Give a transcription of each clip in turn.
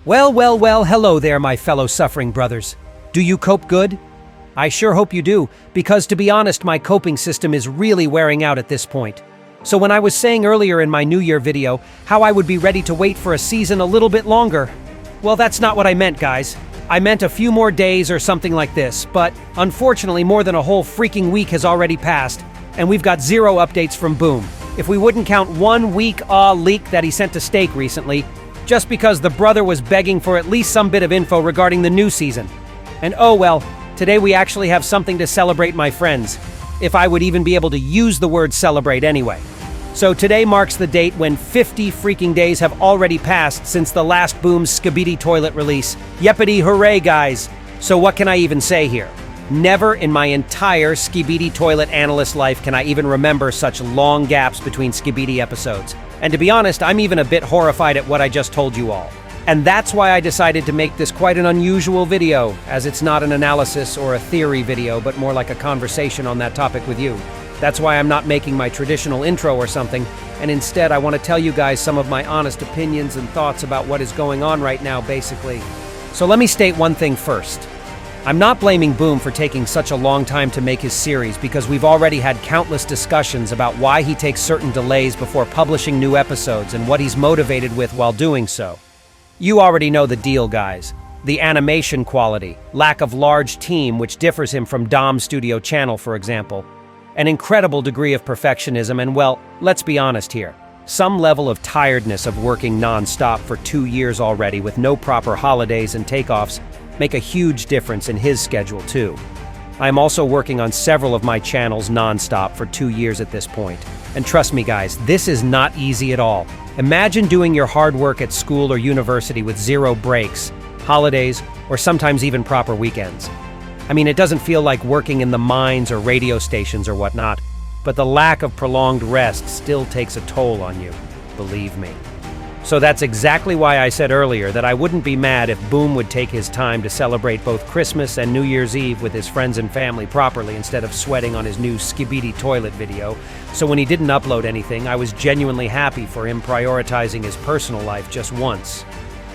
Well, hello there, my fellow suffering brothers. Do you cope good? I sure hope you do, because to be honest, my coping system is really wearing out at this point. So when I was saying earlier in my New Year video how I would be ready to wait for a season a little bit longer, well, that's not what I meant, guys. I meant a few more days or something like this, but unfortunately more than a whole freaking week has already passed, and we've got zero updates from Boom. If we wouldn't count 1 week leak that he sent to Stake recently, just because the brother was begging for at least some bit of info regarding the new season. And oh well, today we actually have something to celebrate, my friends. If I would even be able to use the word celebrate anyway. So today marks the date when 50 freaking days have already passed since the last Boom's Skibidi Toilet release. Yeppity hooray, guys! So what can I even say here? Never in my entire Skibidi Toilet analyst life can I even remember such long gaps between Skibidi episodes. And to be honest, I'm even a bit horrified at what I just told you all. And that's why I decided to make this quite an unusual video, as it's not an analysis or a theory video, but more like a conversation on that topic with you. That's why I'm not making my traditional intro or something, and instead I want to tell you guys some of my honest opinions and thoughts about what is going on right now, basically. So let me state one thing first. I'm not blaming Boom for taking such a long time to make his series, because we've already had countless discussions about why he takes certain delays before publishing new episodes and what he's motivated with while doing so. You already know the deal, guys. The animation quality, lack of large team which differs him from Dom Studio Channel, for example, an incredible degree of perfectionism, and well, let's be honest here, some level of tiredness of working non-stop for 2 years already with no proper holidays and takeoffs make a huge difference in his schedule too. I'm also working on several of my channels non-stop for 2 years at this point. And trust me guys, this is not easy at all. Imagine doing your hard work at school or university with zero breaks, holidays, or sometimes even proper weekends. I mean, it doesn't feel like working in the mines or radio stations or whatnot, but the lack of prolonged rest still takes a toll on you, believe me. So that's exactly why I said earlier that I wouldn't be mad if Boom would take his time to celebrate both Christmas and New Year's Eve with his friends and family properly instead of sweating on his new Skibidi Toilet video. So when he didn't upload anything, I was genuinely happy for him prioritizing his personal life just once.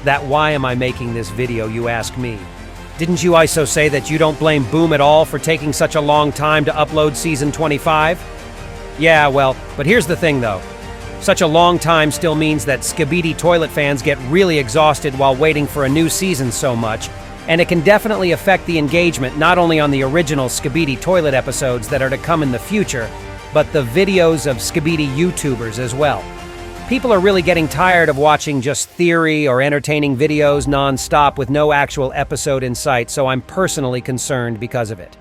That why am I making this video, you ask me? Didn't you ISO say that you don't blame Boom at all for taking such a long time to upload Season 25? Yeah, well, but here's the thing though. Such a long time still means that Skibidi Toilet fans get really exhausted while waiting for a new season so much, and it can definitely affect the engagement not only on the original Skibidi Toilet episodes that are to come in the future, but the videos of Skibidi YouTubers as well. People are really getting tired of watching just theory or entertaining videos non-stop with no actual episode in sight, so I'm personally concerned because of it.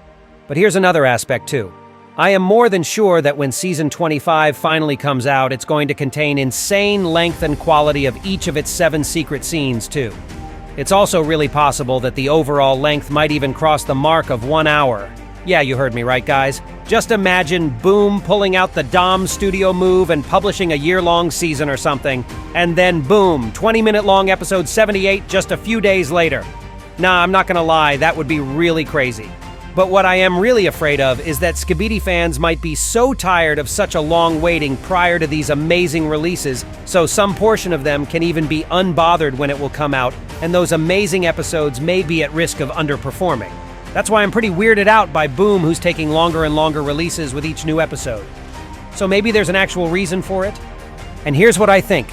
But here's another aspect too. I am more than sure that when Season 25 finally comes out, it's going to contain insane length and quality of each of its 7 secret scenes too. It's also really possible that the overall length might even cross the mark of 1 hour. Yeah, you heard me right, guys. Just imagine Boom pulling out the Dom Studio move and publishing a year-long season or something, and then boom, 20-minute-long episode 78 just a few days later. Nah, I'm not gonna lie, that would be really crazy. But what I am really afraid of is that Skibidi fans might be so tired of such a long waiting prior to these amazing releases, so some portion of them can even be unbothered when it will come out, and those amazing episodes may be at risk of underperforming. That's why I'm pretty weirded out by Boom, who's taking longer and longer releases with each new episode. So maybe there's an actual reason for it? And here's what I think.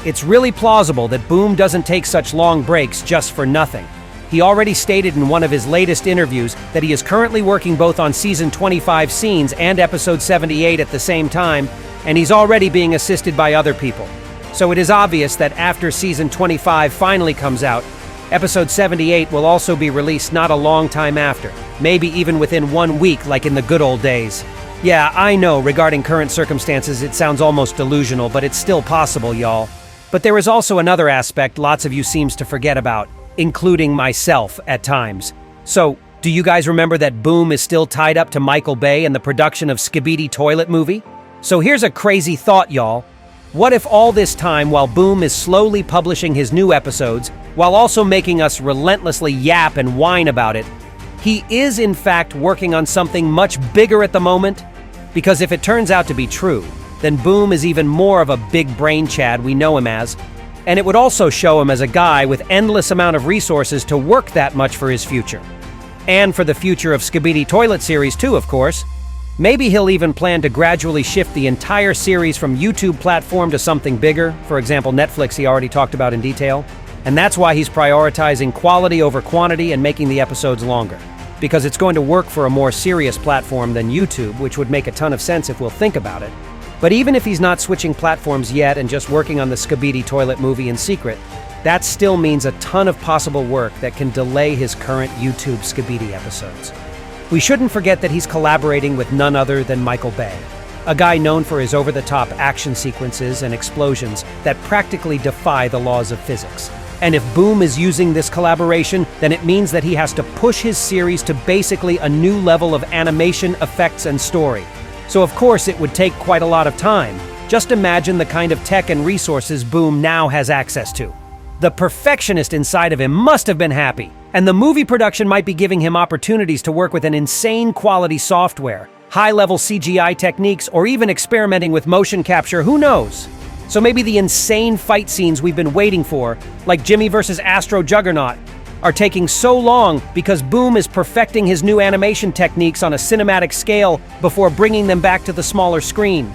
It's really plausible that Boom doesn't take such long breaks just for nothing. He already stated in one of his latest interviews that he is currently working both on Season 25 scenes and Episode 78 at the same time, and he's already being assisted by other people. So it is obvious that after Season 25 finally comes out, Episode 78 will also be released not a long time after, maybe even within 1 week like in the good old days. Yeah, I know regarding current circumstances it sounds almost delusional, but it's still possible, y'all. But there is also another aspect lots of you seems to forget about, including myself at times. So, do you guys remember that Boom is still tied up to Michael Bay and the production of Skibidi Toilet movie? So here's a crazy thought, y'all. What if all this time, while Boom is slowly publishing his new episodes, while also making us relentlessly yap and whine about it, he is in fact working on something much bigger at the moment? Because if it turns out to be true, then Boom is even more of a big brain Chad we know him as, And it would also show him as a guy with endless amount of resources to work that much for his future. And for the future of Skibidi Toilet series too, of course. Maybe he'll even plan to gradually shift the entire series from YouTube platform to something bigger, for example Netflix he already talked about in detail. And that's why he's prioritizing quality over quantity and making the episodes longer. Because it's going to work for a more serious platform than YouTube, which would make a ton of sense if we'll think about it. But even if he's not switching platforms yet and just working on the Skibidi Toilet movie in secret, that still means a ton of possible work that can delay his current YouTube Skibidi episodes. We shouldn't forget that he's collaborating with none other than Michael Bay, a guy known for his over-the-top action sequences and explosions that practically defy the laws of physics. And if Boom is using this collaboration, then it means that he has to push his series to basically a new level of animation, effects, and story. So of course it would take quite a lot of time. Just imagine the kind of tech and resources Boom now has access to. The perfectionist inside of him must have been happy, and the movie production might be giving him opportunities to work with an insane quality software, high-level CGI techniques, or even experimenting with motion capture, who knows? So maybe the insane fight scenes we've been waiting for, like Jimmy vs. Astro Juggernaut, are taking so long because Boom is perfecting his new animation techniques on a cinematic scale before bringing them back to the smaller screen.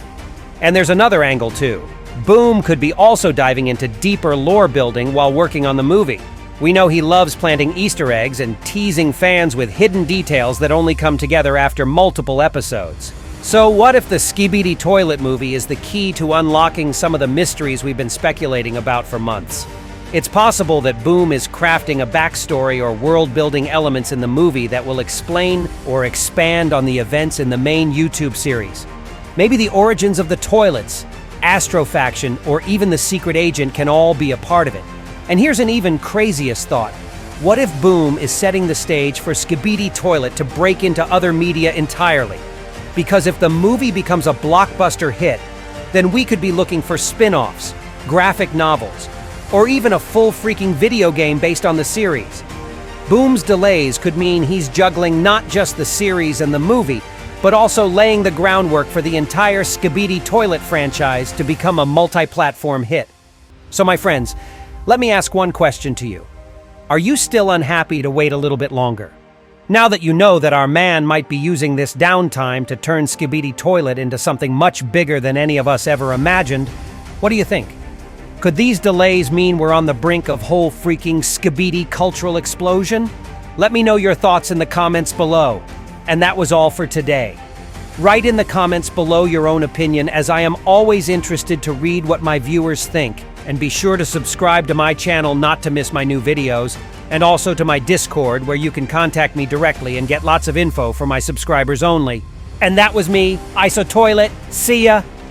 And there's another angle too. Boom could be also diving into deeper lore building while working on the movie. We know he loves planting Easter eggs and teasing fans with hidden details that only come together after multiple episodes. So what if the Skibidi Toilet movie is the key to unlocking some of the mysteries we've been speculating about for months? It's possible that Boom is crafting a backstory or world-building elements in the movie that will explain or expand on the events in the main YouTube series. Maybe the origins of the toilets, Astrofaction, or even the secret agent can all be a part of it. And here's an even craziest thought. What if Boom is setting the stage for Skibidi Toilet to break into other media entirely? Because if the movie becomes a blockbuster hit, then we could be looking for spin-offs, graphic novels, or even a full freaking video game based on the series. Boom's delays could mean he's juggling not just the series and the movie, but also laying the groundwork for the entire Skibidi Toilet franchise to become a multi-platform hit. So my friends, let me ask one question to you. Are you still unhappy to wait a little bit longer? Now that you know that our man might be using this downtime to turn Skibidi Toilet into something much bigger than any of us ever imagined, what do you think? Could these delays mean we're on the brink of whole freaking Skibidi cultural explosion? Let me know your thoughts in the comments below. And that was all for today. Write in the comments below your own opinion, as I am always interested to read what my viewers think. And be sure to subscribe to my channel not to miss my new videos, and also to my Discord where you can contact me directly and get lots of info for my subscribers only. And that was me, ISOTOILET. See ya!